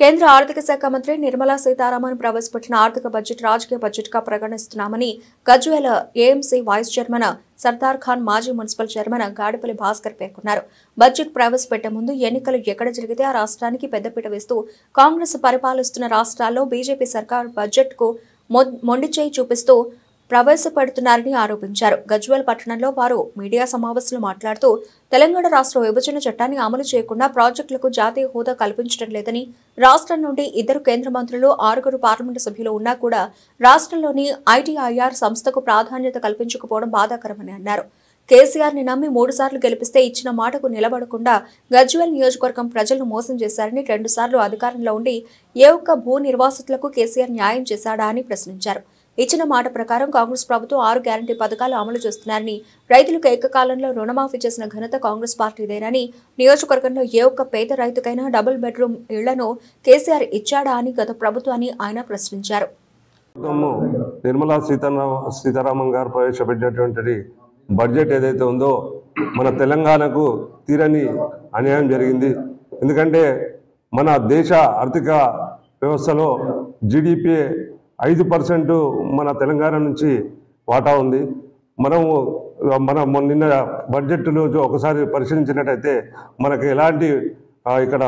కేంద్ర ఆర్థిక శాఖ మంత్రి నిర్మలా సీతారామన్ ప్రవేశపెట్టిన ఆర్థిక బడ్జెట్ రాజకీయ బడ్జెట్గా పరిగణిస్తున్నామని Gajwel AMC vice chairman Sardar Khan మాజీ మున్సిపల్ చైర్మన్ గాడిపల్లి భాస్కర్ పేర్కొన్నారు. బడ్జెట్ ప్రవేశపెట్టే ముందు ఎన్నికలు ఎక్కడ జరిగితే ఆ రాష్ట్రానికి పెద్దపీట వేస్తూ కాంగ్రెస్ పరిపాలిస్తున్న రాష్ట్రాల్లో బీజేపీ సర్కార్ బడ్జెట్కు మొండిచేయి చూపిస్తూ ప్రవేశపెడుతున్నారని ఆరోపించారు. గజ్వేల్ పట్టణంలో వారు మీడియా సమావేశంలో మాట్లాడుతూ తెలంగాణ రాష్ట్ర విభజన చట్టాన్ని అమలు చేయకుండా ప్రాజెక్టులకు జాతీయ హోదా కల్పించడం లేదని, రాష్ట్రం నుండి 2 కేంద్ర మంత్రులు 6 పార్లమెంటు సభ్యులు ఉన్నా కూడా రాష్ట్రంలోని ఐటీఐఆర్ సంస్థకు ప్రాధాన్యత కల్పించకపోవడం బాధాకరమని అన్నారు. కేసీఆర్ ని నమ్మి 3 సార్లు గెలిపిస్తే ఇచ్చిన మాటకు నిలబడకుండా గజ్వేల్ నియోజకవర్గం ప్రజలను మోసం చేశారని, 2 సార్లు అధికారంలో ఉండి ఏ ఒక్క భూ నిర్వాసితులకు కేసీఆర్ న్యాయం చేశాడా అని ప్రశ్నించారు. ఇచ్చిన మాట ప్రకారం కాంగ్రెస్ ప్రభుత్వం 6 గ్యారంటీ పథకాలు అమలు చేస్తున్నారని, రైతులకు ఏకకాలంలో రుణమాఫీ చేసిన ఘనత కాంగ్రెస్ పార్టీదేనని, నియోజకవర్గంలో ఏ ఒక్క పేద రైతుకైనా డబుల్ బెడ్రూమ్ ఇళ్లను కేసీఆర్ ఇచ్చాడా అని గత ప్రభుత్వాన్ని ఆయన ప్రశ్నించారు. నిర్మలా సీతారామన్ గారు ప్రవేశపెట్టినటువంటి బడ్జెట్ ఏదైతే ఉందో మన తెలంగాణకు తీరని అన్యాయం జరిగింది. ఎందుకంటే మన దేశ ఆర్థిక వ్యవస్థలో జీడిపి 5% మన తెలంగాణ నుంచి వాటా ఉంది. మన నిన్న బడ్జెట్లో ఒకసారి పరిశీలించినట్టయితే మనకు ఎలాంటి ఇక్కడ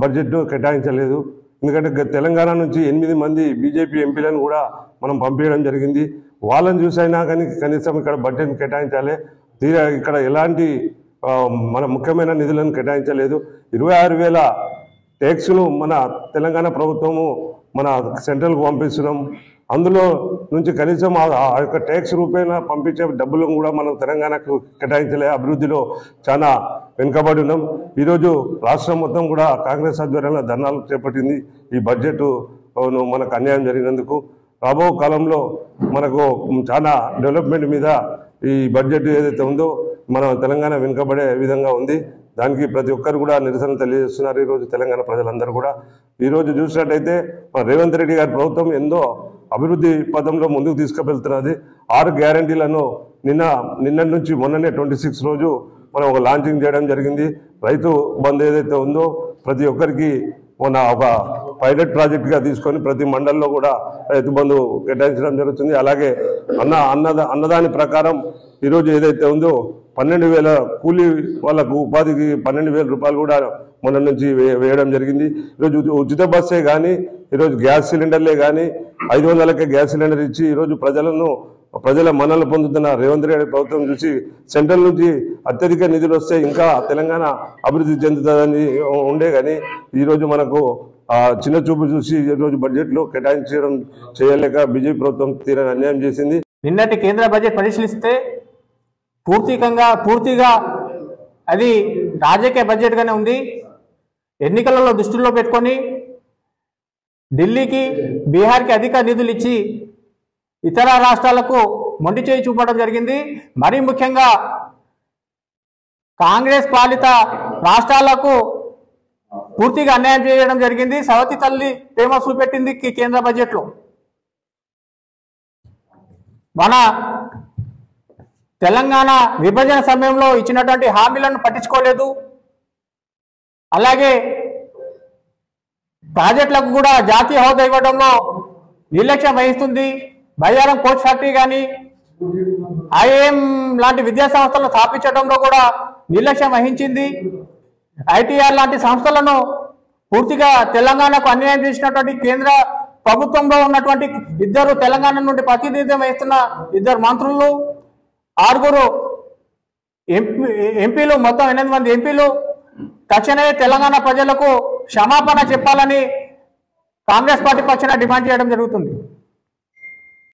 బడ్జెట్ను కేటాయించలేదు. ఎందుకంటే తెలంగాణ నుంచి 8 మంది బీజేపీ ఎంపీలను కూడా మనం పంపించడం జరిగింది. వాళ్ళని చూసైనా కానీ కనీసం ఇక్కడ బడ్జెట్ని కేటాయించాలి. ఇక్కడ ఎలాంటి మన ముఖ్యమైన నిధులను కేటాయించలేదు. 26,000 ట్యాక్సులు మన తెలంగాణ ప్రభుత్వము మన సెంట్రల్కు పంపిస్తున్నాం. అందులో నుంచి కనీసం ఆ యొక్క ట్యాక్స్ రూపేణా పంపించే డబ్బులను కూడా మనం తెలంగాణకు కేటాయించలే. అభివృద్ధిలో చాలా వెనుకబడి ఉన్నాం. ఈరోజు రాష్ట్రం మొత్తం కూడా కాంగ్రెస్ ఆధ్వర్యంలో ధర్నాలు చేపట్టింది. ఈ బడ్జెట్ మనకు అన్యాయం జరిగినందుకు రాబో కాలంలో మనకు చాలా డెవలప్మెంట్ మీద ఈ బడ్జెట్ ఏదైతే ఉందో మన తెలంగాణ వెనుకబడే విధంగా ఉంది. దానికి ప్రతి ఒక్కరు కూడా నిరసన తెలియజేస్తున్నారు. ఈరోజు తెలంగాణ ప్రజలందరూ కూడా ఈరోజు చూసినట్టయితే రేవంత్ రెడ్డి గారి ప్రభుత్వం ఎంతో అభివృద్ధి పదంలో ముందుకు తీసుకువెళ్తున్నది. 6 గ్యారంటీలను నిన్న నుంచి మొన్ననే 26 రోజు మనం ఒక లాంచింగ్ చేయడం జరిగింది. రైతు బంధు ఏదైతే ఉందో ప్రతి ఒక్కరికి మన ఒక పైలట్ ప్రాజెక్ట్గా తీసుకొని ప్రతి మండలంలో కూడా రైతు బంధు కేటాయించడం జరుగుతుంది. అలాగే అన్నదాని ప్రకారం ఈరోజు ఏదైతే ఉందో 12,000 కూలీ వాళ్ళకు ఉపాధికి 12,000 రూపాయలు కూడా మొన్న నుంచి వేయడం జరిగింది. ఈరోజు ఉచిత బస్సే కానీ, ఈరోజు గ్యాస్ సిలిండర్లే కానీ 500కే గ్యాస్ సిలిండర్ ఇచ్చి ఈరోజు ప్రజల మన్ననలు పొందుతున్న రేవంత్ రెడ్డి ప్రభుత్వం చూసి సెంట్రల్ నుంచి అత్యధిక నిధులు వస్తే ఇంకా తెలంగాణ అభివృద్ధి చెందుతుందని ఉండే కానీ ఈరోజు మనకు చిన్న చూపు చూసి ఈరోజు బడ్జెట్లో కేటాయించడం చేయలేక బీజేపీ ప్రభుత్వం తీరని అన్యాయం చేసింది. నిన్నటి కేంద్ర బడ్జెట్ పరిశీలిస్తే పూర్తిగా అది రాజకీయ బడ్జెట్గానే ఉంది. ఎన్నికలలో దృష్టిలో పెట్టుకొని ఢిల్లీకి, బీహార్కి అధిక నిధులు ఇచ్చి ఇతర రాష్ట్రాలకు మొండి చేయి చూపడం జరిగింది. మరీ ముఖ్యంగా కాంగ్రెస్ పాలిత రాష్ట్రాలకు పూర్తిగా అన్యాయం చేయడం జరిగింది. సవతి తల్లి ప్రేమ చూపెట్టింది కేంద్ర బడ్జెట్లో. మన తెలంగాణ విభజన సమయంలో ఇచ్చినటువంటి హామీలను పట్టించుకోలేదు. అలాగే ప్రాజెక్టులకు కూడా జాతీయ హోదా ఇవ్వడంలో నిర్లక్ష్యం వహిస్తుంది. బయ్యారం కోచ్ ఫ్యాక్టరీ కానీ, ఐఏఎం లాంటి విద్యా సంస్థలను స్థాపించడంలో కూడా నిర్లక్ష్యం వహించింది. ఐటీఆర్ లాంటి సంస్థలను పూర్తిగా తెలంగాణకు అన్యాయం చేసినటువంటి కేంద్ర ప్రభుత్వంలో ఉన్నటువంటి 2 తెలంగాణ నుండి ప్రాతినిధ్యం వహిస్తున్న 2 మంత్రులు, 6 ఎంపీలు, మొత్తం 8 మంది ఎంపీలు తక్షణమే తెలంగాణ ప్రజలకు క్షమాపణ చెప్పాలని కాంగ్రెస్ పార్టీ పక్షాన డిమాండ్ చేయడం జరుగుతుంది.